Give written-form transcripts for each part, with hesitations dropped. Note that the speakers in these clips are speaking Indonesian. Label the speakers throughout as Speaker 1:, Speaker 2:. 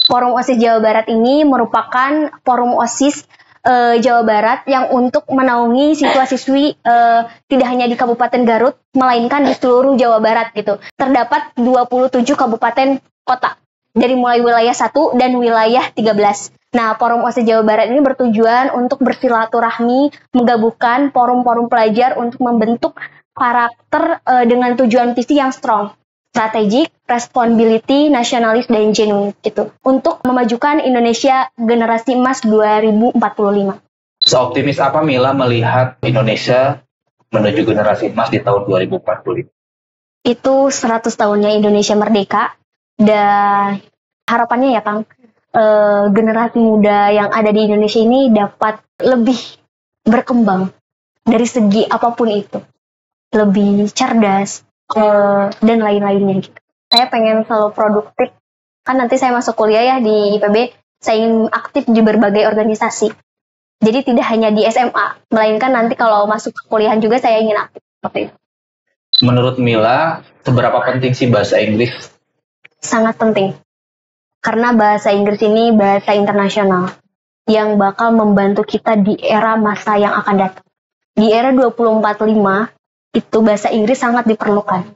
Speaker 1: Forum OSIS Jawa Barat ini merupakan forum OSIS Jawa Barat yang untuk menaungi siswa-siswi tidak hanya di Kabupaten Garut, melainkan di seluruh Jawa Barat gitu. Terdapat 27 kabupaten kota dari mulai wilayah 1 dan wilayah 13. Nah, Forum OSIS Jawa Barat ini bertujuan untuk bersilaturahmi, menggabungkan forum-forum pelajar untuk membentuk karakter dengan tujuan visi yang strong, strategik, responsibility, nasionalis, dan genuine gitu. Untuk memajukan Indonesia generasi emas 2045.
Speaker 2: Seoptimis apa Mila melihat Indonesia menuju generasi emas di tahun 2045?
Speaker 1: Itu 100 tahunnya Indonesia merdeka, dan harapannya ya Kang, generasi muda yang ada di Indonesia ini dapat lebih berkembang dari segi apapun itu. Lebih cerdas, dan lain-lainnya gitu. Saya pengen selalu produktif, kan nanti saya masuk kuliah ya di IPB, saya ingin aktif di berbagai organisasi. Jadi tidak hanya di SMA, melainkan nanti kalau masuk kuliahan juga saya ingin aktif seperti itu.
Speaker 2: Menurut Mila, seberapa penting sih bahasa Inggris?
Speaker 1: Sangat penting, karena bahasa Inggris ini bahasa internasional yang bakal membantu kita di era masa yang akan datang. Di era 2045, itu bahasa Inggris sangat diperlukan.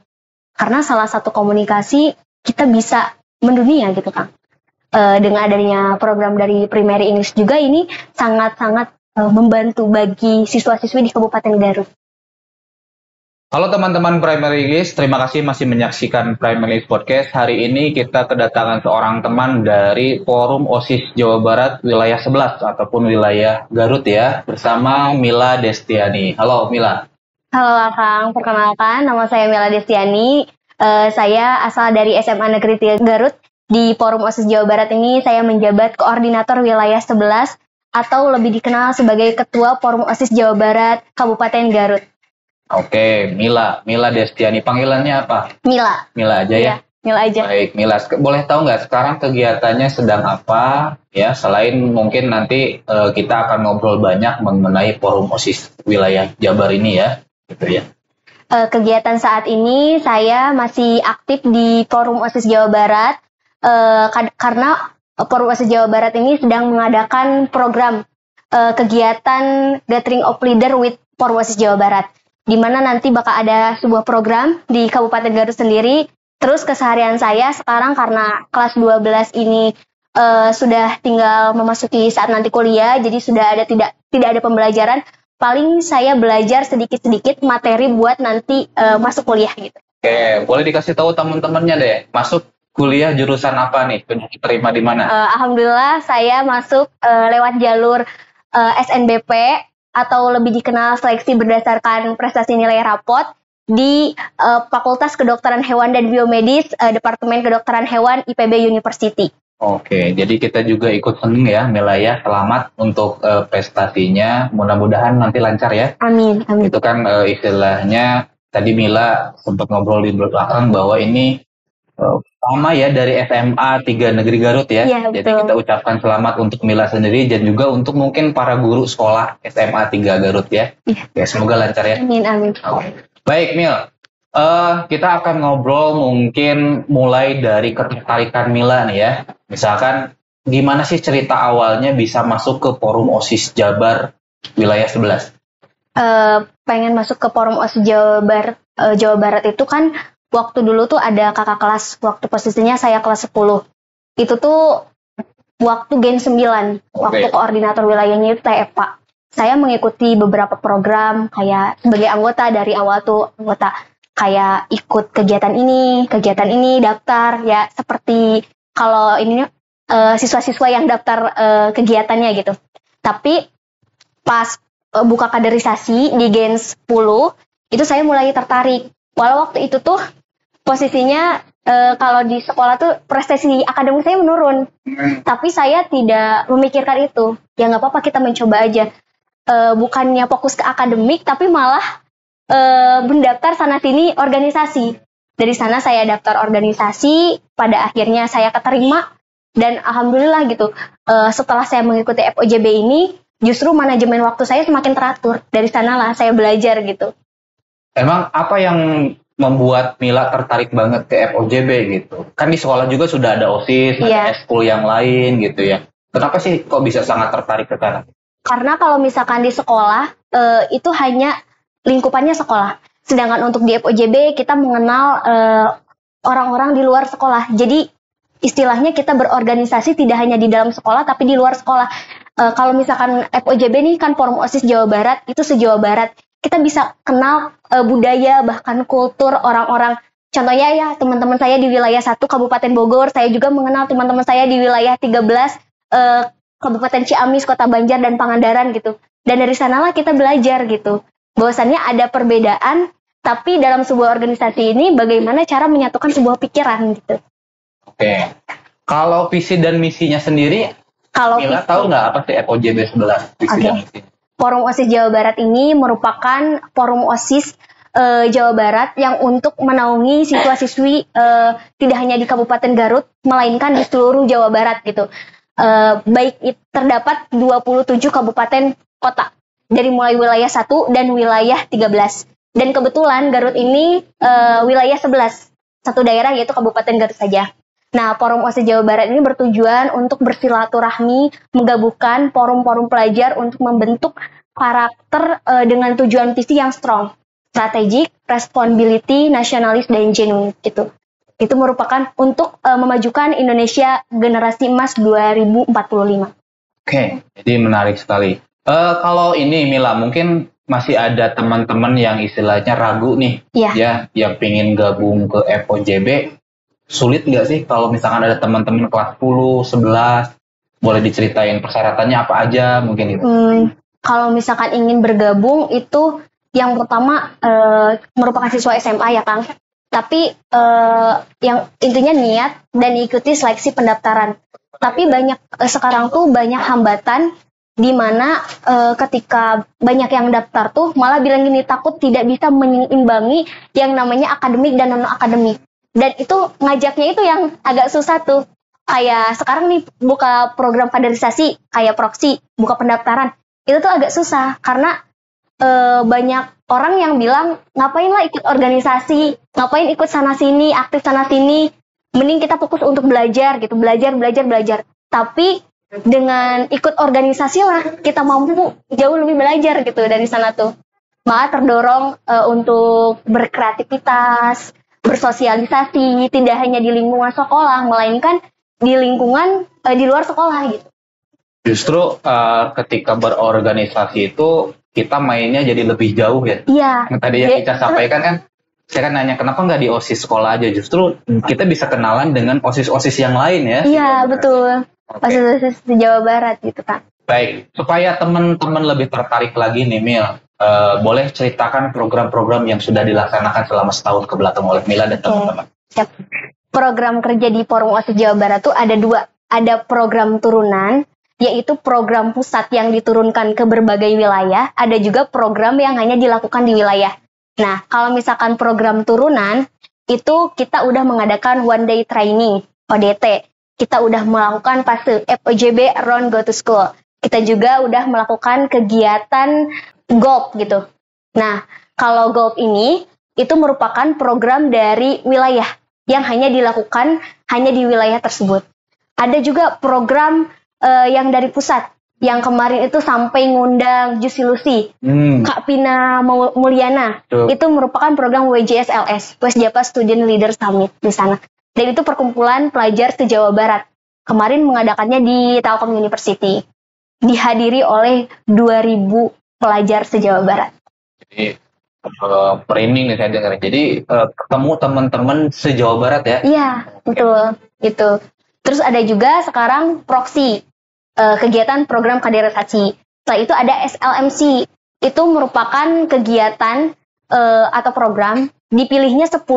Speaker 1: Karena salah satu komunikasi kita bisa mendunia gitu Kang. Dengan adanya program dari Primary English juga ini sangat-sangat membantu bagi siswa-siswi di Kabupaten Garut.
Speaker 2: Halo teman-teman Primary English, terima kasih masih menyaksikan Primary English Podcast. Hari ini kita kedatangan seorang teman dari Forum OSIS Jawa Barat wilayah 11 ataupun wilayah Garut ya, bersama Mila Destiani. Halo Mila.
Speaker 1: Halo Kang, perkenalkan nama saya Mila Destiani. Saya asal dari SMA Negeri 3 Garut. Di Forum OSIS Jawa Barat ini saya menjabat koordinator wilayah 11 atau lebih dikenal sebagai Ketua Forum OSIS Jawa Barat Kabupaten Garut.
Speaker 2: Oke, Mila Destiani. Panggilannya apa?
Speaker 1: Mila.
Speaker 2: Mila aja ya?
Speaker 1: Mila aja.
Speaker 2: Baik, Mila. Boleh tahu nggak sekarang kegiatannya sedang apa? Ya, selain mungkin nanti kita akan ngobrol banyak mengenai Forum OSIS wilayah Jabar ini ya. Gitu ya.
Speaker 1: Kegiatan saat ini saya masih aktif di Forum OSIS Jawa Barat karena Forum OSIS Jawa Barat ini sedang mengadakan program kegiatan Gathering of Leader with Forum OSIS Jawa Barat, di mana nanti bakal ada sebuah program di Kabupaten Garut sendiri. Terus keseharian saya sekarang karena kelas 12 ini sudah tinggal memasuki saat nanti kuliah, jadi sudah ada tidak ada pembelajaran. Paling saya belajar sedikit-sedikit materi buat nanti masuk kuliah gitu.
Speaker 2: Oke, boleh dikasih tahu teman-temannya deh, masuk kuliah jurusan apa nih? Terima di mana?
Speaker 1: Alhamdulillah saya masuk lewat jalur SNBP atau lebih dikenal seleksi berdasarkan prestasi nilai rapot di Fakultas Kedokteran Hewan dan Biomedis, Departemen Kedokteran Hewan IPB University.
Speaker 2: Oke, jadi kita juga ikut seneng ya, Mila ya. Selamat untuk prestasinya. Mudah-mudahan nanti lancar ya.
Speaker 1: Amin.
Speaker 2: Itu kan istilahnya tadi Mila sempat ngobrol di belakang bahwa ini sama ya dari SMA 3 Negeri Garut ya.
Speaker 1: Iya,
Speaker 2: jadi
Speaker 1: betul.
Speaker 2: kita ucapkan selamat untuk Mila sendiri dan juga untuk mungkin para guru sekolah SMA 3 Garut ya.
Speaker 1: Iya.
Speaker 2: Ya, semoga lancar ya.
Speaker 1: Amin.
Speaker 2: Baik Mil, kita akan ngobrol mungkin mulai dari ketertarikan Mila nih ya. Misalkan gimana sih cerita awalnya bisa masuk ke Forum OSIS Jabar wilayah 11?
Speaker 1: Pengen masuk ke Forum OSIS Jawa Barat itu kan waktu dulu tuh ada kakak kelas, waktu posisinya saya kelas 10. Itu tuh waktu Gen 9, waktu koordinator wilayahnya itu Teh Eva. Saya mengikuti beberapa program kayak sebagai anggota dari awal tuh anggota kayak ikut kegiatan ini, daftar ya seperti kalau ini siswa-siswa yang daftar kegiatannya gitu. Tapi pas buka kaderisasi di Gen 10 itu saya mulai tertarik. Walau waktu itu tuh posisinya kalau di sekolah tuh prestasi akademik saya menurun. Tapi saya tidak memikirkan itu. Ya nggak apa-apa, kita mencoba aja. Bukannya fokus ke akademik, tapi malah mendaftar sana-sini organisasi. Dari sana saya daftar organisasi, pada akhirnya saya keterima. Dan alhamdulillah gitu, setelah saya mengikuti FOJB ini, justru manajemen waktu saya semakin teratur. Dari sanalah saya belajar gitu.
Speaker 2: Emang apa yang membuat Mila tertarik banget ke FOJB gitu? Kan di sekolah juga sudah ada OSIS, ada ekskul yang lain gitu ya. Kenapa sih kok bisa sangat tertarik ke sana?
Speaker 1: Karena kalau misalkan di sekolah, itu hanya lingkupannya sekolah. Sedangkan untuk di FOJB kita mengenal orang-orang di luar sekolah. Jadi istilahnya kita berorganisasi tidak hanya di dalam sekolah tapi di luar sekolah. Kalau misalkan FOJB nih kan Forum OSIS Jawa Barat, itu se-Jawa Barat. Kita bisa kenal budaya bahkan kultur orang-orang. Contohnya ya teman-teman saya di wilayah 1 Kabupaten Bogor, saya juga mengenal teman-teman saya di wilayah 13 Kabupaten Ciamis, Kota Banjar dan Pangandaran gitu. Dan dari sanalah kita belajar gitu. Bahwasannya ada perbedaan, tapi dalam sebuah organisasi ini bagaimana cara menyatukan sebuah pikiran gitu.
Speaker 2: Oke. Kalau visi dan misinya sendiri, Mila tahu nggak apa sih FOJB 11 visi dan misinya?
Speaker 1: Forum OSIS Jawa Barat ini merupakan forum OSIS Jawa Barat yang untuk menaungi siswa-siswi tidak hanya di Kabupaten Garut, melainkan di seluruh Jawa Barat gitu. Baik terdapat 27 kabupaten kota dari mulai wilayah 1 dan wilayah 13. Dan kebetulan Garut ini wilayah 11, satu daerah yaitu Kabupaten Garut saja. Nah, Forum OSIS Jawa Barat ini bertujuan untuk bersilaturahmi, menggabungkan forum-forum pelajar untuk membentuk karakter dengan tujuan visi yang strong, strategic, responsibility, nasionalis, dan genuine gitu. Itu merupakan untuk memajukan Indonesia generasi emas 2045.
Speaker 2: Oke, jadi menarik sekali. Kalau ini Mila, mungkin masih ada teman-teman yang istilahnya ragu nih, ya, yang pengen gabung ke FOJB. Sulit nggak sih kalau misalkan ada teman-teman kelas 10, 11, boleh diceritain persyaratannya apa aja mungkin itu?
Speaker 1: Kalau misalkan ingin bergabung itu yang pertama merupakan siswa SMA ya Kang. Tapi yang intinya niat dan ikuti seleksi pendaftaran. Tapi sekarang tuh banyak hambatan di mana ketika banyak yang daftar tuh malah bilang gini, takut tidak bisa menyimbangi yang namanya akademik dan non akademik. Dan itu ngajaknya itu yang agak susah tuh. Kayak sekarang nih buka program kaderisasi, kayak proksi, buka pendaftaran. Itu tuh agak susah karena banyak orang yang bilang, ngapain lah ikut organisasi, ngapain ikut sana-sini, aktif sana-sini. Mending kita fokus untuk belajar gitu, belajar. Tapi dengan ikut organisasi lah, kita mampu jauh lebih belajar gitu dari sana tuh. Maka terdorong untuk berkreativitas, bersosialisasi, tidak hanya di lingkungan sekolah, melainkan di lingkungan di luar sekolah gitu.
Speaker 2: Justru ketika berorganisasi itu kita mainnya jadi lebih jauh ya.
Speaker 1: Iya.
Speaker 2: Yang tadi yang Ica sampaikan kan, saya kan nanya kenapa nggak di OSIS sekolah aja, justru kita bisa kenalan dengan OSIS-OSIS yang lain ya.
Speaker 1: Iya, betul. OSIS di Jawa Barat gitu Kak.
Speaker 2: Baik, supaya teman-teman lebih tertarik lagi nih Mil, boleh ceritakan program-program yang sudah dilaksanakan selama setahun kebelakang oleh Mila dan teman-teman.
Speaker 1: Siap. Program kerja di Forum OSIS Jawa Barat tuh ada 2. Ada program turunan, yaitu program pusat yang diturunkan ke berbagai wilayah. Ada juga program yang hanya dilakukan di wilayah. Nah, kalau misalkan program turunan, itu kita udah mengadakan one day training, ODT. Kita udah melakukan fase FOJB Round Go to School. Kita juga udah melakukan kegiatan GOP gitu. Nah, kalau GOP ini, itu merupakan program dari wilayah yang hanya dilakukan hanya di wilayah tersebut. Ada juga program yang dari pusat, yang kemarin itu sampai ngundang Juicy Lucy, Kak Pina Mulyana. Itu merupakan program WJSLS, West Java Student Leader Summit di sana. Dan itu perkumpulan pelajar se-Jawa Barat. Kemarin mengadakannya di Telkom University. Dihadiri oleh 2.000 pelajar se-Jawa Barat.
Speaker 2: Jadi merinding nih saya dengar. Jadi ketemu teman-teman se-Jawa Barat ya?
Speaker 1: Iya, betul. Itu. Terus ada juga sekarang proksi, kegiatan program kaderisasi. Setelah itu ada SLMC. Itu merupakan kegiatan atau program dipilihnya 100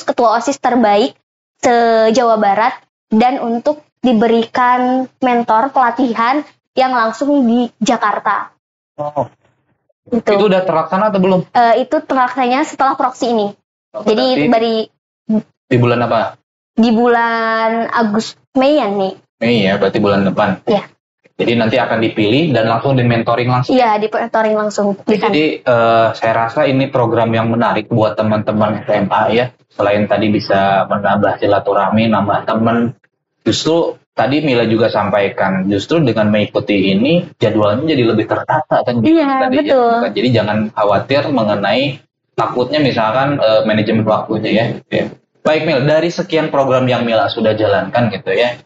Speaker 1: ketua OSIS terbaik se-Jawa Barat dan untuk diberikan mentor pelatihan yang langsung di Jakarta.
Speaker 2: Oh. Itu udah terlaksana atau belum?
Speaker 1: Itu terlaksananya setelah proksi ini. Jadi
Speaker 2: di bulan apa?
Speaker 1: Di bulan Mei ya nih.
Speaker 2: Mei ya, berarti bulan depan.
Speaker 1: Iya.
Speaker 2: Jadi nanti akan dipilih dan langsung di mentoring langsung.
Speaker 1: Iya, di mentoring langsung.
Speaker 2: Jadi saya rasa ini program yang menarik buat teman-teman SMA ya. Selain tadi bisa menambah silaturahmi, nambah teman, justru tadi Mila juga sampaikan, justru dengan mengikuti ini jadwalnya jadi lebih tertata kan?
Speaker 1: Iya,
Speaker 2: tadi,
Speaker 1: betul.
Speaker 2: Ya? Jadi jangan khawatir mengenai takutnya misalkan manajemen waktunya ya. Baik Mil, dari sekian program yang Mila sudah jalankan gitu ya,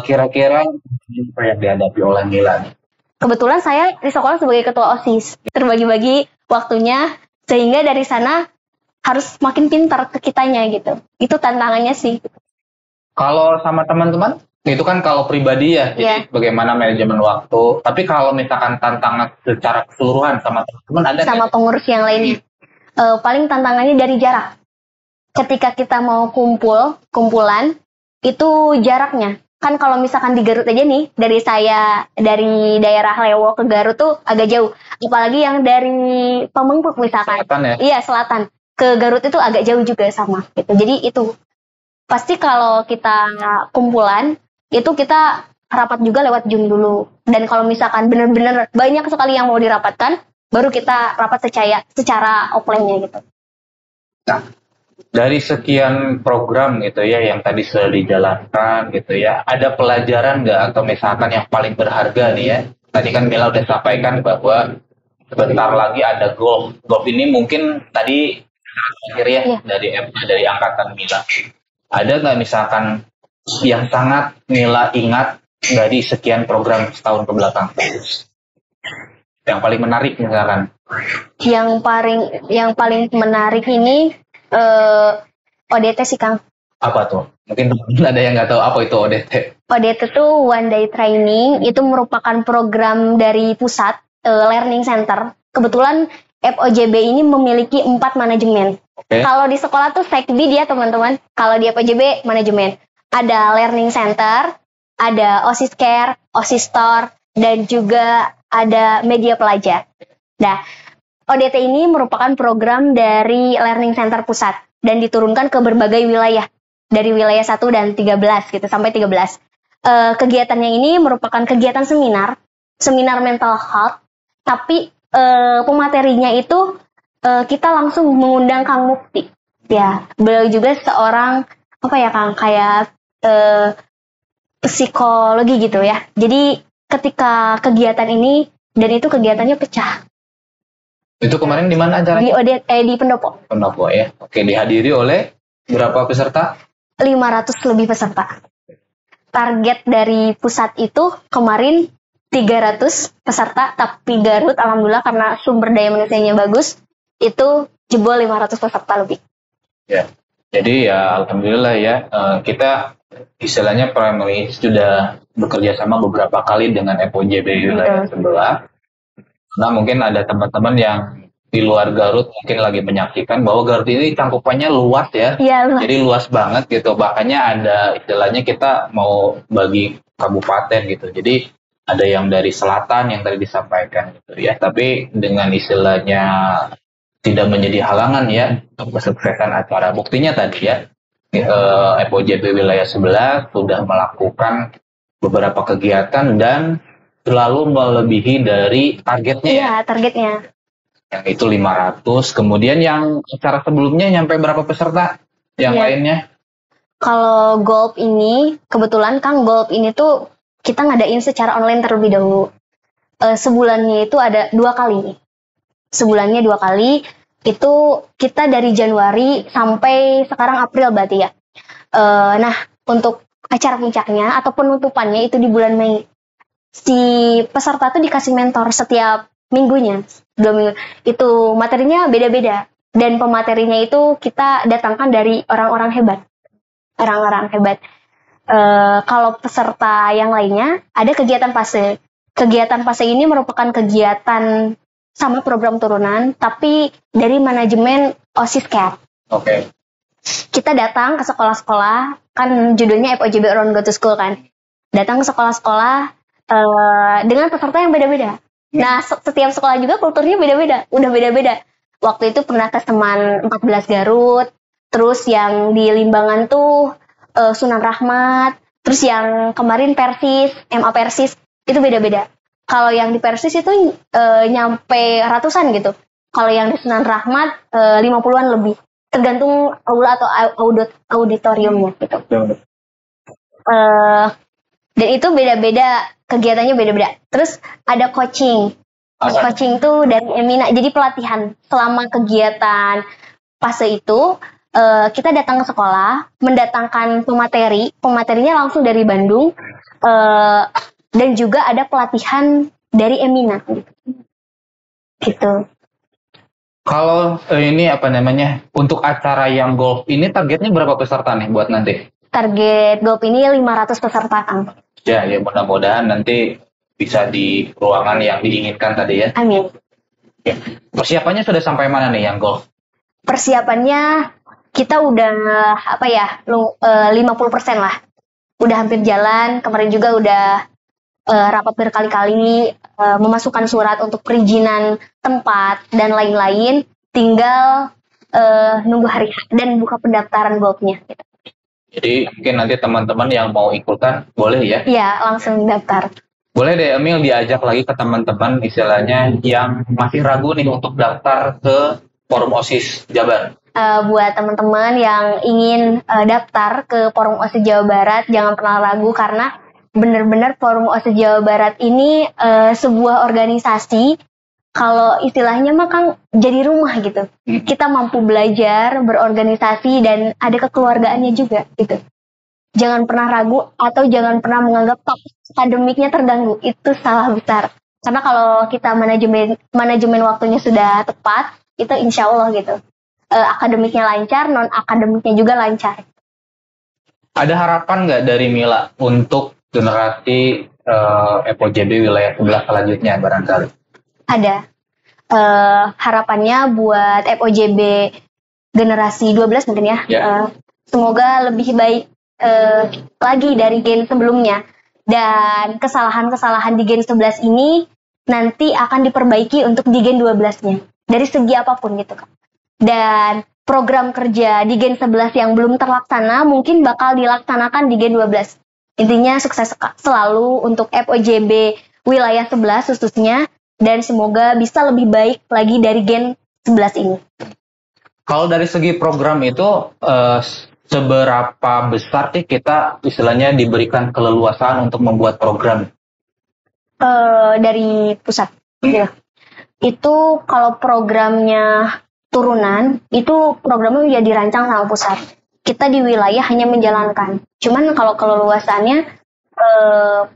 Speaker 2: kira-kira apa yang dihadapi oleh Mila nih?
Speaker 1: Kebetulan saya di sekolah sebagai ketua OSIS, terbagi-bagi waktunya, sehingga dari sana harus makin pintar ke kitanya gitu. Itu tantangannya sih.
Speaker 2: Kalau sama teman-teman, itu kan kalau pribadi ya, jadi bagaimana manajemen waktu. Tapi kalau misalkan tantangan secara keseluruhan sama teman-teman ada
Speaker 1: sama pengurus yang lainnya. Paling tantangannya dari jarak. Ketika kita mau kumpulan, itu jaraknya. Kan kalau misalkan di Garut aja nih, dari daerah Lewo ke Garut tuh agak jauh. Apalagi yang dari Pamengpeuk misalkan.
Speaker 2: Selatan ya?
Speaker 1: Iya, selatan. Ke Garut itu agak jauh juga sama gitu. Jadi itu pasti kalau kita kumpulan itu kita rapat juga lewat Zoom dulu. Dan kalau misalkan benar-benar banyak sekali yang mau dirapatkan, baru kita rapat secara offline-nya gitu.
Speaker 2: Nah, dari sekian program gitu ya yang tadi sudah dijalankan gitu ya, ada pelajaran nggak atau misalkan yang paling berharga nih ya? Tadi kan Mila udah sampaikan bahwa sebentar lagi ada golf. Golf ini mungkin tadi akhir ya dari angkatan Mila. Ada nggak misalkan yang sangat Mila ingat dari sekian program setahun kebelakang? Yang paling menarik misalkan?
Speaker 1: Yang paling menarik ini ODT sih Kang.
Speaker 2: Apa tuh? Mungkin ada yang nggak tahu apa itu ODT.
Speaker 1: ODT tuh One Day Training, itu merupakan program dari pusat Learning Center. Kebetulan FOJB ini memiliki 4 manajemen. Kalau di sekolah tuh sekbi dia teman-teman. Kalau di FOJB manajemen. Ada Learning Center, ada OSIS Care, OSIS Store, dan juga ada media pelajar. Nah, ODT ini merupakan program dari Learning Center pusat dan diturunkan ke berbagai wilayah. Dari wilayah 1 dan 13 gitu, sampai 13. Kegiatannya ini merupakan kegiatan seminar mental health, tapi pematerinya itu kita langsung mengundang Kang Mukti. Ya, beliau juga seorang kayak psikologi gitu ya. Jadi ketika kegiatan ini, dan itu kegiatannya pecah.
Speaker 2: Itu kemarin di mana acaranya?
Speaker 1: Di Pendopo.
Speaker 2: Pendopo ya. Oke, dihadiri oleh berapa peserta?
Speaker 1: 500 lebih peserta. Target dari pusat itu kemarin 300 peserta, tapi Garut alhamdulillah karena sumber daya manusianya bagus, itu jebol 500 peserta lebih.
Speaker 2: Ya. Jadi ya alhamdulillah ya, kita istilahnya primary sudah bekerja sama beberapa kali dengan FOJB wilayah sebelah. Nah mungkin ada teman-teman yang di luar Garut mungkin lagi menyaksikan bahwa Garut ini cangkupannya luas ya.
Speaker 1: Iya, luas.
Speaker 2: Jadi luas banget gitu. Makanya ada istilahnya kita mau bagi kabupaten gitu. Jadi ada yang dari selatan yang tadi disampaikan gitu ya. Tapi dengan istilahnya tidak menjadi halangan ya untuk kesuksesan acara. Buktinya tadi ya FOJB wilayah 11 sudah melakukan beberapa kegiatan dan selalu melebihi dari targetnya.
Speaker 1: Iya, targetnya.
Speaker 2: Yang itu 500. Kemudian yang acara sebelumnya nyampe berapa peserta? Yang lainnya?
Speaker 1: Kalau Golf ini, kebetulan Kang Golf ini tuh kita ngadain secara online terlebih dahulu. Sebulannya itu ada 2 kali. Sebulannya 2 kali. Itu kita dari Januari sampai sekarang April berarti ya. Nah, untuk acara puncaknya atau penutupannya itu di bulan Mei. Si peserta tuh dikasih mentor setiap minggunya, 2 minggu. Itu materinya beda-beda. Dan pematerinya itu kita datangkan dari orang-orang hebat. Orang-orang hebat. Kalau peserta yang lainnya, ada kegiatan fase. Kegiatan fase ini merupakan kegiatan sama program turunan, tapi dari manajemen OSIS Care.
Speaker 2: Oke.
Speaker 1: Kita datang ke sekolah-sekolah, kan judulnya FOJB Around Go to School kan. Datang ke sekolah-sekolah dengan peserta yang beda-beda. Nah, setiap sekolah juga kulturnya beda-beda, udah beda-beda. Waktu itu pernah tes teman 14 Garut, terus yang di Limbangan tuh Sunan Rahmat, terus yang kemarin Persis, MA Persis, itu beda-beda. Kalau yang di Persis itu nyampe ratusan gitu. Kalau yang di Sunan Rahmat 50-an lebih. Tergantung aula atau auditoriumnya gitu. Dan itu beda-beda, kegiatannya beda-beda. Terus ada coaching. Coaching tuh dari Emina. Jadi pelatihan selama kegiatan fase itu kita datang ke sekolah, mendatangkan pemateri. Pematerinya langsung dari Bandung. Dan juga ada pelatihan dari Emina gitu.
Speaker 2: Kalau ini apa namanya, untuk acara yang golf ini targetnya berapa peserta nih buat nanti?
Speaker 1: Target golf ini 500 peserta, Kang.
Speaker 2: Ya mudah-mudahan nanti bisa di ruangan yang diinginkan tadi ya.
Speaker 1: Amin.
Speaker 2: Ya. Persiapannya sudah sampai mana nih yang golf?
Speaker 1: Persiapannya kita udah 50% lah. Udah hampir jalan. Kemarin juga udah rapat berkali-kali, memasukkan surat untuk perizinan tempat dan lain-lain. Tinggal nunggu hari dan buka pendaftaran golfnya. Gitu.
Speaker 2: Jadi mungkin nanti teman-teman yang mau ikutan boleh ya?
Speaker 1: Iya, langsung daftar.
Speaker 2: Boleh deh Emil diajak lagi ke teman-teman istilahnya yang masih ragu nih untuk daftar ke Forum OSIS Jabar.
Speaker 1: Buat teman-teman yang ingin daftar ke Forum OSIS Jawa Barat, jangan pernah ragu karena benar-benar Forum OSIS Jawa Barat ini sebuah organisasi, kalau istilahnya mah Kang jadi rumah gitu. Kita mampu belajar, berorganisasi, dan ada kekeluargaannya juga gitu. Jangan pernah ragu atau jangan pernah menganggap akademiknya terganggu. Itu salah besar. Karena kalau kita manajemen waktunya sudah tepat, itu insya Allah gitu. Akademiknya lancar, non-akademiknya juga lancar.
Speaker 2: Ada harapan nggak dari Mila untuk generasi FOJB wilayah 11 selanjutnya barangkali?
Speaker 1: Ada. Harapannya buat FOJB generasi 12 mungkin ya. Semoga lebih baik lagi dari gen sebelumnya. Dan kesalahan-kesalahan di gen 11 ini nanti akan diperbaiki untuk di gen 12-nya. Dari segi apapun gitu Kak. Dan program kerja di gen 11 yang belum terlaksana mungkin bakal dilaksanakan di gen 12. Intinya sukses selalu untuk FOJB wilayah 11 khususnya, dan semoga bisa lebih baik lagi dari gen 11 ini.
Speaker 2: Kalau dari segi program itu seberapa besar sih kita istilahnya diberikan keleluasaan untuk membuat program?
Speaker 1: Dari pusat. Ya. Itu kalau programnya turunan, itu programnya udah dirancang sama pusat. Kita di wilayah hanya menjalankan. Cuman kalau keleluasannya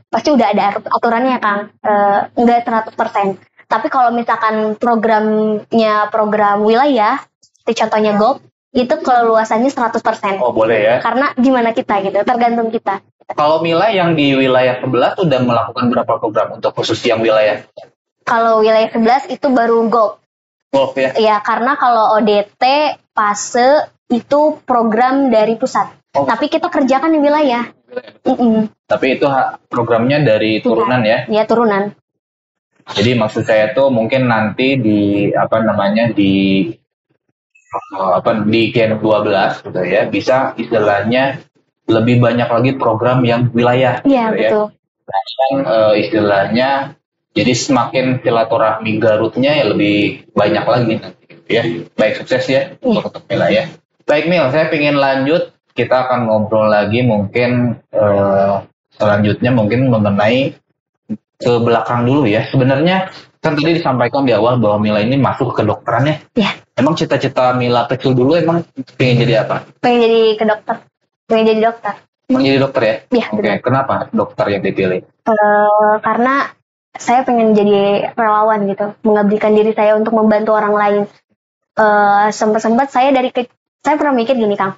Speaker 1: pasti udah ada aturannya Kang. Enggak 100%. Tapi kalau misalkan programnya program wilayah, seperti contohnya golf, itu keleluasannya 100%.
Speaker 2: Oh boleh ya.
Speaker 1: Karena gimana kita gitu, tergantung kita.
Speaker 2: Kalau Mila yang di wilayah 11 sudah melakukan berapa program untuk khusus yang wilayah?
Speaker 1: Kalau wilayah 11 itu baru golf.
Speaker 2: Golf ya?
Speaker 1: Ya, karena kalau ODT, fase, itu program dari pusat. Tapi kita kerjakan di wilayah.
Speaker 2: Tapi itu programnya dari turunan ya?
Speaker 1: Iya, turunan.
Speaker 2: Jadi maksud saya tuh mungkin nanti di di Gen 12 gitu ya, bisa istilahnya lebih banyak lagi program yang wilayah.
Speaker 1: Iya,
Speaker 2: gitu
Speaker 1: betul.
Speaker 2: Ya. Dan istilahnya jadi semakin silaturahmi Garutnya ya lebih banyak lagi nanti gitu ya. Baik, sukses ya untuk Mila ya. Baik Mil, saya ingin lanjut, kita akan ngobrol lagi mungkin selanjutnya mungkin mengenai ke belakang dulu ya. Sebenarnya kan tadi disampaikan di awal bahwa Mila ini masuk ke kedokteran ya.
Speaker 1: Iya.
Speaker 2: Emang cita-cita Mila kecil dulu emang pengen jadi apa?
Speaker 1: Pengen jadi dokter.
Speaker 2: Emang jadi dokter ya?
Speaker 1: Iya.
Speaker 2: Oke. Kenapa dokter yang dipilih?
Speaker 1: Karena saya pengen jadi relawan gitu, mengabdikan diri saya untuk membantu orang lain. Sempat-sempat saya saya pernah mikir gini Kang,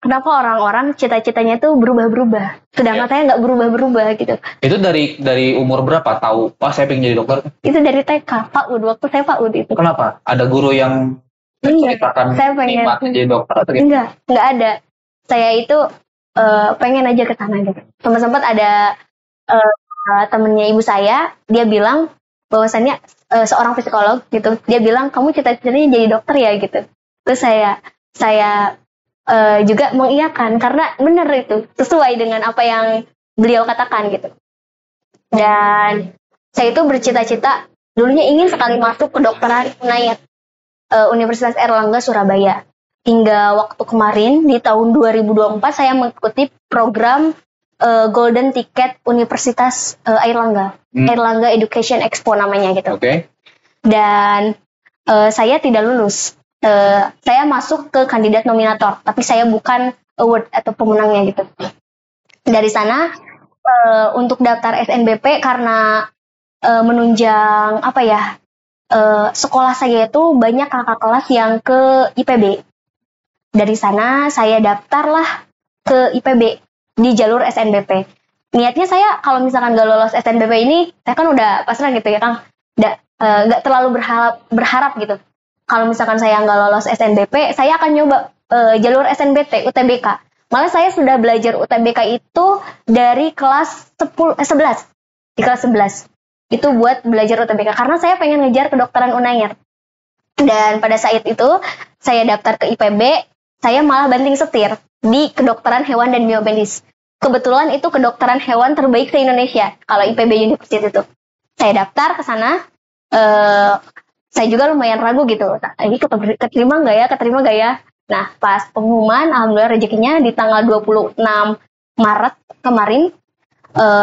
Speaker 1: kenapa orang-orang cita-citanya tuh berubah-berubah, sedangkan saya nggak berubah-berubah gitu.
Speaker 2: Itu dari umur berapa tahu? Saya pengen jadi dokter.
Speaker 1: Itu dari TK, PAUD, waktu saya PAUD itu.
Speaker 2: Kenapa? Ada guru yang menceritakan
Speaker 1: saya pengen
Speaker 2: jadi dokter atau gitu?
Speaker 1: Enggak ada. Saya itu pengen aja ke sana gitu. Sempat ada temennya ibu saya, dia bilang bahwasannya seorang psikolog gitu, dia bilang kamu cita-citanya jadi dokter ya gitu. Terus saya juga mengiyakan karena benar itu sesuai dengan apa yang beliau katakan gitu. Dan saya itu bercita-cita dulunya ingin sekali masuk kedokteran UNAIR, Universitas Airlangga Surabaya. Hingga waktu kemarin di tahun 2024 saya mengikuti program Golden Ticket Universitas Airlangga, Airlangga Education Expo namanya gitu.
Speaker 2: Oke.
Speaker 1: Dan saya tidak lulus. Saya masuk ke kandidat nominator, tapi saya bukan award atau pemenangnya gitu. Dari sana untuk daftar SNBP karena menunjang sekolah saya itu banyak kakak kelas yang ke IPB. Dari sana saya daftarlah ke IPB di jalur SNBP. Niatnya saya kalau misalkan gak lolos SNBP ini, saya kan udah pasrah gitu ya Kang. Gak terlalu berharap gitu. Kalau misalkan saya nggak lolos SNBP, saya akan nyoba jalur SNBT, UTBK. Malah saya sudah belajar UTBK itu dari kelas 11. Di kelas 11. Itu buat belajar UTBK. Karena saya pengen ngejar kedokteran UNAIR. Dan pada saat itu, saya daftar ke IPB, saya malah banting setir di kedokteran hewan dan biomedis. Kebetulan itu kedokteran hewan terbaik se-Indonesia, kalau IPB University itu. Saya daftar ke sana, saya juga lumayan ragu gitu, ini keterima nggak ya. Nah, pas pengumuman, alhamdulillah rezekinya di tanggal 26 Maret kemarin,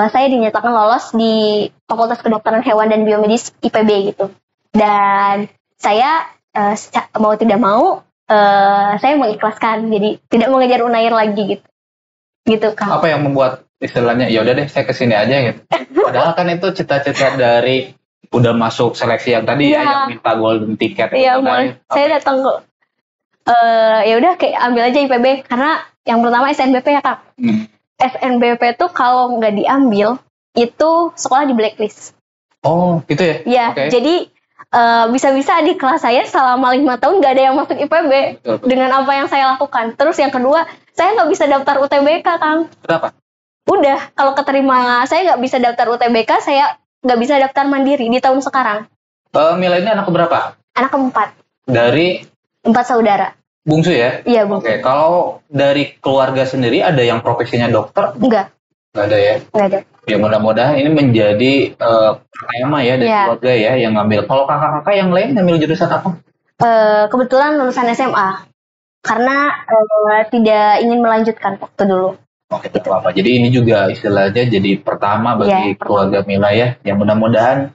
Speaker 1: saya dinyatakan lolos di Fakultas Kedokteran Hewan dan Biomedis IPB gitu. Dan saya mau tidak mau, saya mengikhlaskan, jadi tidak mengejar UNAIR lagi gitu Kang.
Speaker 2: Apa yang membuat istilahnya, ya udah deh saya kesini aja gitu. Padahal kan itu cita-cita dari udah masuk seleksi yang tadi ya, yang minta golden ticket.
Speaker 1: Iya, saya datang kok. Ya udah kayak ambil aja IPB karena yang pertama SNBP ya Kak. SNBP tuh kalau nggak diambil itu sekolah di blacklist.
Speaker 2: Oh gitu ya?
Speaker 1: Iya. Okay. Jadi bisa-bisa di kelas saya selama 5 tahun nggak ada yang masuk IPB. Betul. Dengan apa yang saya lakukan. Terus yang kedua, saya nggak bisa daftar UTBK Kang.
Speaker 2: Kenapa?
Speaker 1: Udah kalau keterima saya nggak bisa daftar UTBK, saya nggak bisa daftar mandiri di tahun sekarang.
Speaker 2: Mila ini anak keberapa?
Speaker 1: Anak keempat.
Speaker 2: Dari?
Speaker 1: 4 saudara.
Speaker 2: Bungsu ya?
Speaker 1: Iya, bungsu.
Speaker 2: Oke, kalau dari keluarga sendiri ada yang profesinya dokter?
Speaker 1: Enggak.
Speaker 2: Nggak ada ya?
Speaker 1: Nggak ada.
Speaker 2: Ya mudah-mudahan ini menjadi pertama ya dari keluarga ya yang ngambil. Kalau kakak-kakak yang lain ngambil jurusan apa?
Speaker 1: Kebetulan lulusan SMA. Karena tidak ingin melanjutkan waktu dulu.
Speaker 2: Oke, gitu. Apa. Jadi ini juga istilahnya jadi pertama bagi keluarga Mila ya. Yang mudah-mudahan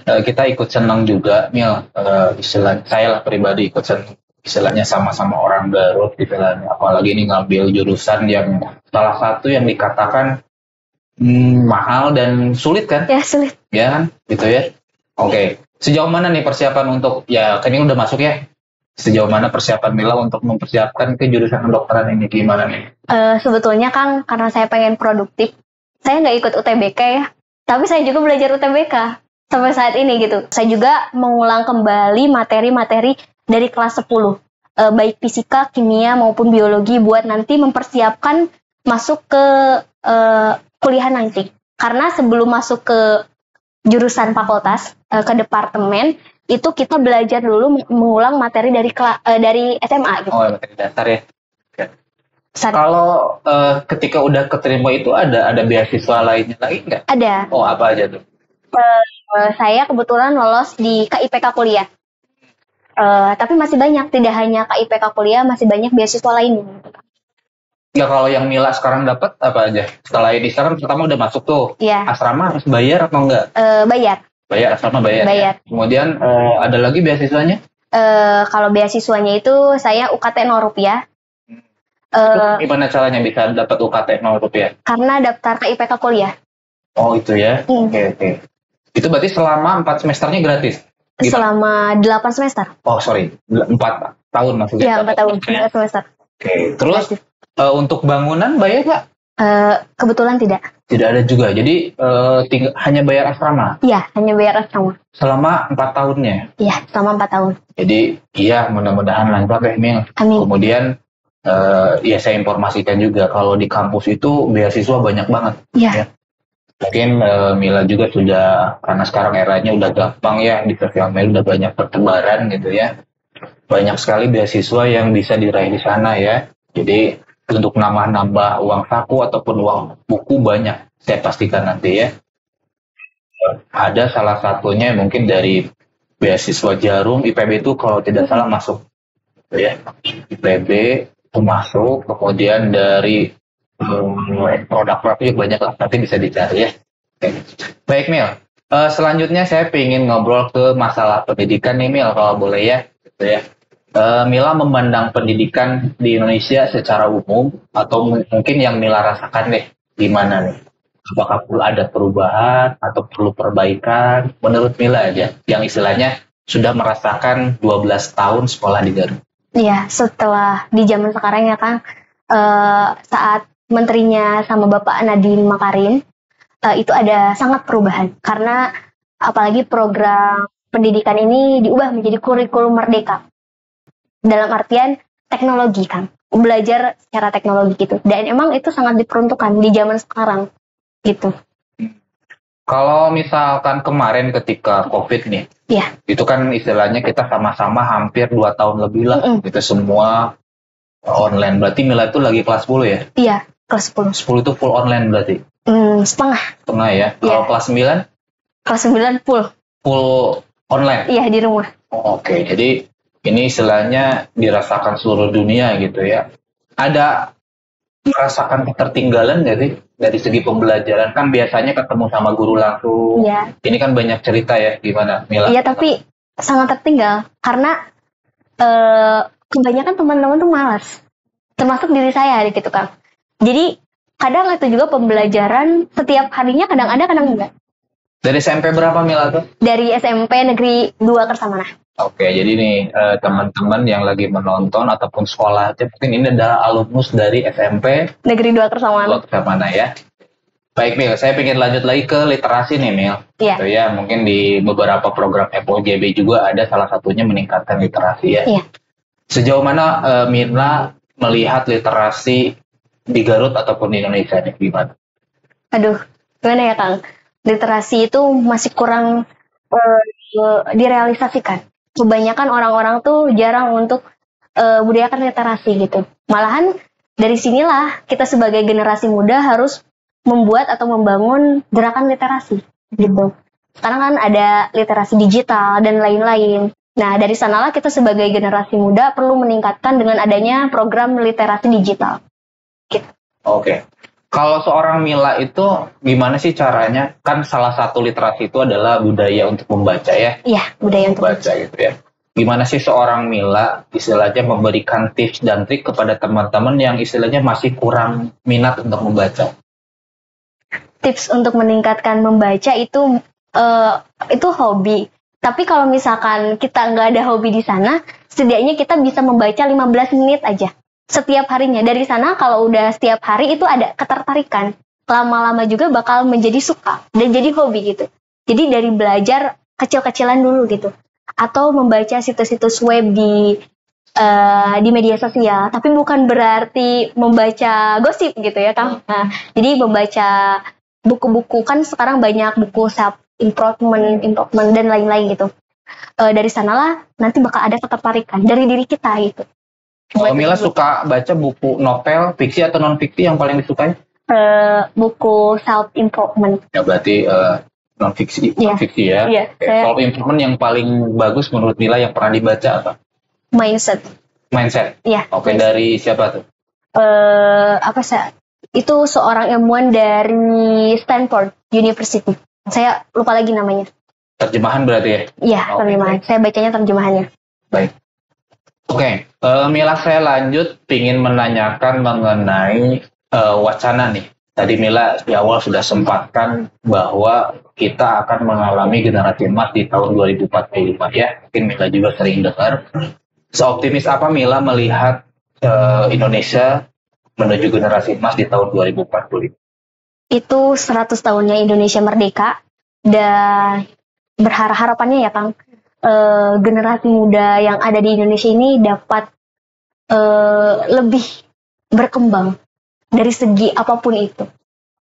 Speaker 2: kita ikut senang juga, Mil. Istilah saya lah pribadi ikut senang. Istilahnya sama-sama orang Garut istilahnya. Apalagi ini ngambil jurusan yang salah satu yang dikatakan mahal dan sulit kan?
Speaker 1: Ya, sulit.
Speaker 2: Ya kan? Gitu ya. Oke. Sejauh mana nih persiapan untuk, ya kan ini udah masuk ya? Sejauh mana persiapan Mila untuk mempersiapkan ke jurusan kedokteran ini? Gimana nih?
Speaker 1: Sebetulnya Kang, karena saya pengen produktif, saya nggak ikut UTBK ya. Tapi saya juga belajar UTBK sampai saat ini gitu. Saya juga mengulang kembali materi-materi dari kelas 10. Baik fisika, kimia, maupun biologi buat nanti mempersiapkan masuk ke kuliah nanti. Karena sebelum masuk ke jurusan fakultas, ke departemen, itu kita belajar dulu mengulang materi dari SMA gitu.
Speaker 2: Oh, materi dasar ya. Kalau ketika udah keterima itu ada beasiswa lainnya lagi nggak?
Speaker 1: Ada.
Speaker 2: Oh, apa aja tuh?
Speaker 1: Saya kebetulan lolos di KIPK kuliah. Tapi masih banyak, tidak hanya KIPK kuliah, masih banyak beasiswa lainnya.
Speaker 2: Ya kalau yang Mila sekarang dapat apa aja? Setelah ini sekarang pertama udah masuk tuh.
Speaker 1: Iya.
Speaker 2: Asrama harus bayar atau enggak?
Speaker 1: Bayar.
Speaker 2: Bayar, asrama bayar.
Speaker 1: Bayar.
Speaker 2: Ya? Kemudian ada lagi beasiswanya?
Speaker 1: Kalau beasiswanya itu saya UKT 0 rupiah.
Speaker 2: Gimana caranya bisa dapat UKT 0 rupiah?
Speaker 1: Karena daftar KIPK kuliah.
Speaker 2: Oh itu ya? Oke. Itu berarti selama 4 semesternya gratis?
Speaker 1: Gimana? Selama 8 semester.
Speaker 2: Oh sorry, 4 tahun maksudnya?
Speaker 1: Iya 4 tahun, 4 semester.
Speaker 2: Oke, terus untuk bangunan bayar nggak?
Speaker 1: Kebetulan tidak.
Speaker 2: Tidak ada juga, jadi hanya bayar asrama?
Speaker 1: Iya, hanya bayar asrama.
Speaker 2: Selama 4 tahunnya?
Speaker 1: Iya, selama 4 tahun.
Speaker 2: Jadi iya mudah-mudahan lancar ya Mil.
Speaker 1: Amin.
Speaker 2: Kemudian ya saya informasikan juga kalau di kampus itu beasiswa banyak banget.
Speaker 1: Iya.
Speaker 2: Ya. Mungkin Mila juga sudah, karena sekarang eranya udah gampang ya, di sosial media udah banyak pertebaran gitu ya. Banyak sekali beasiswa yang bisa diraih di sana ya. Jadi untuk nambah-nambah uang saku ataupun uang buku banyak, saya pastikan nanti ya. ada salah satunya mungkin dari beasiswa Jarum, IPB itu kalau tidak salah masuk, gitu ya. IPB itu masuk, kemudian dari produk juga banyak lah, nanti bisa dicari ya. Oke. Baik Mil, selanjutnya saya ingin ngobrol ke masalah pendidikan nih Mil, kalau boleh ya, gitu ya. Mila memandang pendidikan di Indonesia secara umum atau mungkin yang Mila rasakan deh, gimana nih? Apakah perlu ada perubahan atau perlu perbaikan? Menurut Mila aja, yang istilahnya sudah merasakan 12 tahun sekolah di Garut.
Speaker 1: Iya, setelah di zaman sekarang ya Kang, saat menterinya sama Bapak Nadiem Makarim, itu ada sangat perubahan. Karena apalagi program pendidikan ini diubah menjadi kurikulum merdeka. Dalam artian teknologi kan, belajar secara teknologi gitu. Dan emang itu sangat diperuntukkan di zaman sekarang gitu.
Speaker 2: Kalau misalkan kemarin ketika COVID nih,
Speaker 1: Iya.
Speaker 2: itu kan istilahnya kita sama-sama hampir 2 tahun lebih lah, kita semua online. Berarti Mila itu lagi kelas 10 ya?
Speaker 1: Iya, kelas 10.
Speaker 2: 10 itu full online berarti?
Speaker 1: Setengah.
Speaker 2: Setengah ya? Kalau kelas 9?
Speaker 1: Kelas 9 full.
Speaker 2: Full online?
Speaker 1: Iya, di rumah.
Speaker 2: Oke, jadi ini istilahnya dirasakan seluruh dunia gitu ya. Ada merasakan ketertinggalan nggak sih dari segi pembelajaran? Kan biasanya ketemu sama guru langsung.
Speaker 1: Iya.
Speaker 2: Ini kan banyak cerita ya, gimana Mila?
Speaker 1: Iya, tapi sangat tertinggal karena kebanyakan teman-teman tuh malas. Termasuk diri saya gitu kan. Jadi kadang itu juga pembelajaran setiap harinya, kadang ada kadang enggak.
Speaker 2: Dari SMP berapa Mila tuh?
Speaker 1: Dari SMP Negeri 2 Kersamana.
Speaker 2: Oke, jadi nih teman-teman yang lagi menonton ataupun sekolah, mungkin ini adalah alumnus dari SMP
Speaker 1: Negeri 2 Kersamana.
Speaker 2: Mana ya? Baik Mil, saya ingin lanjut lagi ke literasi nih Mil.
Speaker 1: Iya.
Speaker 2: Gitu ya, mungkin di beberapa program FOJB juga ada salah satunya meningkatkan literasi ya.
Speaker 1: Iya.
Speaker 2: Sejauh mana Mila melihat literasi di Garut ataupun di Indonesia nih, gimana?
Speaker 1: Aduh, gimana ya Kang? Literasi itu masih kurang direalisasikan. Kebanyakan orang-orang tuh jarang untuk budayakan literasi gitu. Malahan dari sinilah kita sebagai generasi muda harus membuat atau membangun gerakan literasi gitu. Sekarang kan ada literasi digital dan lain-lain. Nah, dari sanalah kita sebagai generasi muda perlu meningkatkan dengan adanya program literasi digital. Gitu.
Speaker 2: Oke. Kalau seorang Mila itu gimana sih caranya? Kan salah satu literasi itu adalah budaya untuk membaca ya.
Speaker 1: Iya, budaya untuk
Speaker 2: membaca gitu ya. Gimana sih seorang Mila istilahnya memberikan tips dan trik kepada teman-teman yang istilahnya masih kurang minat untuk membaca?
Speaker 1: Tips untuk meningkatkan membaca itu hobi. Tapi kalau misalkan kita nggak ada hobi di sana, setidaknya kita bisa membaca 15 menit aja setiap harinya. Dari sana kalau udah setiap hari itu ada ketertarikan. Lama-lama juga bakal menjadi suka dan jadi hobi gitu. Jadi dari belajar kecil-kecilan dulu gitu. Atau membaca situs-situs web di media sosial. Tapi bukan berarti membaca gosip gitu ya Kang. Nah, jadi membaca buku-buku, kan sekarang banyak buku self improvement dan lain-lain gitu. Dari sanalah nanti bakal ada ketertarikan dari diri kita gitu.
Speaker 2: Kalau Mila suka baca buku novel, fiksi atau non fiksi yang paling disukai?
Speaker 1: Buku self improvement.
Speaker 2: Ya berarti non fiksi,
Speaker 1: Yeah.
Speaker 2: ya.
Speaker 1: Yeah,
Speaker 2: Self improvement yang paling bagus menurut Mila yang pernah dibaca apa?
Speaker 1: Mindset. Iya.
Speaker 2: Oke, dari siapa tuh?
Speaker 1: Itu seorang ilmuwan dari Stanford University. Saya lupa lagi namanya.
Speaker 2: Terjemahan berarti ya?
Speaker 1: Iya, terjemahan. Saya bacanya terjemahannya.
Speaker 2: Baik. Oke, Mila, saya lanjut ingin menanyakan mengenai wacana nih. Tadi Mila di awal sudah sempatkan bahwa kita akan mengalami generasi emas di tahun 2045 ya. Mungkin Mila juga sering dengar. Seoptimis apa Mila melihat Indonesia menuju generasi emas di tahun 2045?
Speaker 1: Itu 100 tahunnya Indonesia merdeka, dan harapannya ya Kang, generasi muda yang ada di Indonesia ini dapat lebih berkembang dari segi apapun itu,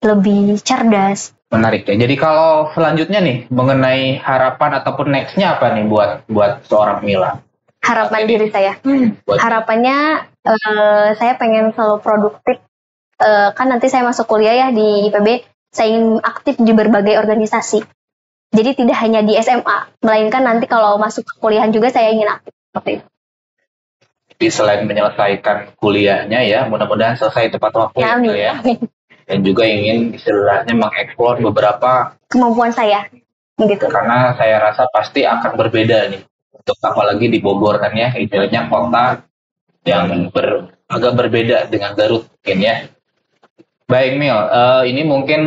Speaker 1: lebih cerdas.
Speaker 2: Menarik ya. Jadi kalau selanjutnya nih mengenai harapan ataupun nextnya apa nih buat seorang Mila?
Speaker 1: Harapan diri saya, harapannya saya pengen selalu produktif. Kan nanti saya masuk kuliah ya di IPB, saya ingin aktif di berbagai organisasi. Jadi tidak hanya di SMA, melainkan nanti kalau masuk ke kuliahan juga saya ingin aktif seperti itu.
Speaker 2: Jadi selain menyelesaikan kuliahnya ya, mudah-mudahan selesai tepat waktu
Speaker 1: Ya, amin.
Speaker 2: ya.
Speaker 1: Amin.
Speaker 2: Dan juga ingin istilahnya mengeksplor beberapa
Speaker 1: Kemampuan saya, gitu.
Speaker 2: karena saya rasa pasti akan berbeda nih. Untuk apalagi di Bogor kan ya, istilahnya kota yang agak berbeda dengan Garut mungkin ya. Baik Mil, ini mungkin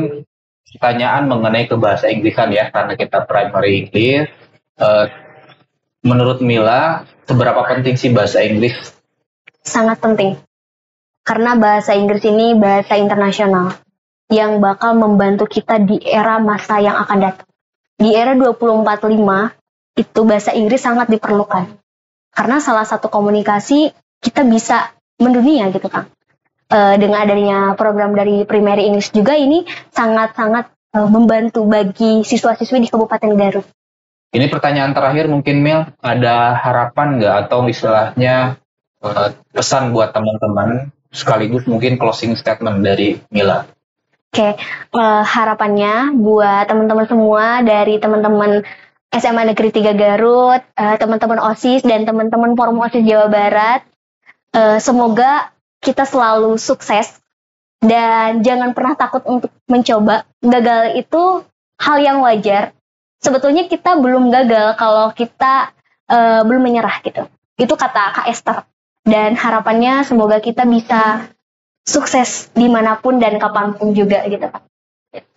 Speaker 2: pertanyaan mengenai ke bahasa Inggrisan ya, karena kita primary English. Eh, Menurut Mila, seberapa penting sih bahasa Inggris?
Speaker 1: Sangat penting. Karena bahasa Inggris ini bahasa internasional yang bakal membantu kita di era masa yang akan datang. Di era 2045, itu bahasa Inggris sangat diperlukan. Karena salah satu komunikasi kita bisa mendunia gitu Kang. Dengan adanya program dari Primary English juga ini sangat-sangat membantu bagi siswa-siswi di Kabupaten Garut.
Speaker 2: Ini pertanyaan terakhir mungkin Mil, ada harapan nggak atau istilahnya pesan buat teman-teman sekaligus mungkin closing statement dari Mila?
Speaker 1: Oke, harapannya buat teman-teman semua dari teman-teman SMA Negeri 3 Garut, teman-teman OSIS dan teman-teman Forum OSIS Jawa Barat, semoga kita selalu sukses dan jangan pernah takut untuk mencoba. Gagal itu hal yang wajar. Sebetulnya kita belum gagal kalau kita belum menyerah gitu. Itu kata Kak Esther. Dan harapannya semoga kita bisa sukses dimanapun dan kapanpun juga gitu Pak.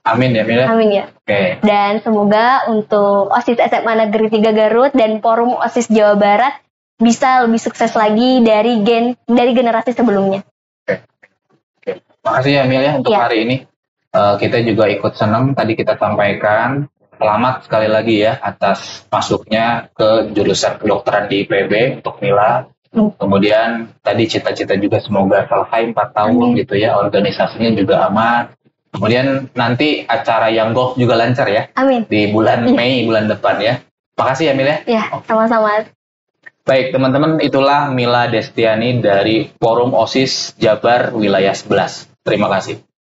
Speaker 2: Amin ya Mila.
Speaker 1: Amin ya.
Speaker 2: Oke.
Speaker 1: Dan semoga untuk OSIS SMA Negeri 3 Garut dan Forum OSIS Jawa Barat bisa lebih sukses lagi dari generasi sebelumnya.
Speaker 2: Oke. Makasih ya Mil ya untuk hari ini. Kita juga ikut senang tadi kita sampaikan. Selamat sekali lagi ya atas masuknya ke jurusan kedokteran di IPB untuk Mila. Kemudian tadi cita-cita juga semoga selesai 4 tahun gitu ya, organisasinya juga aman. Kemudian nanti acara yang golf juga lancar ya.
Speaker 1: Amin.
Speaker 2: Di bulan Mei bulan depan ya. Makasih ya Mila.
Speaker 1: Ya, sama-sama.
Speaker 2: Baik teman-teman, itulah Mila Destiani dari Forum OSIS Jabar Wilayah 11. Terima kasih.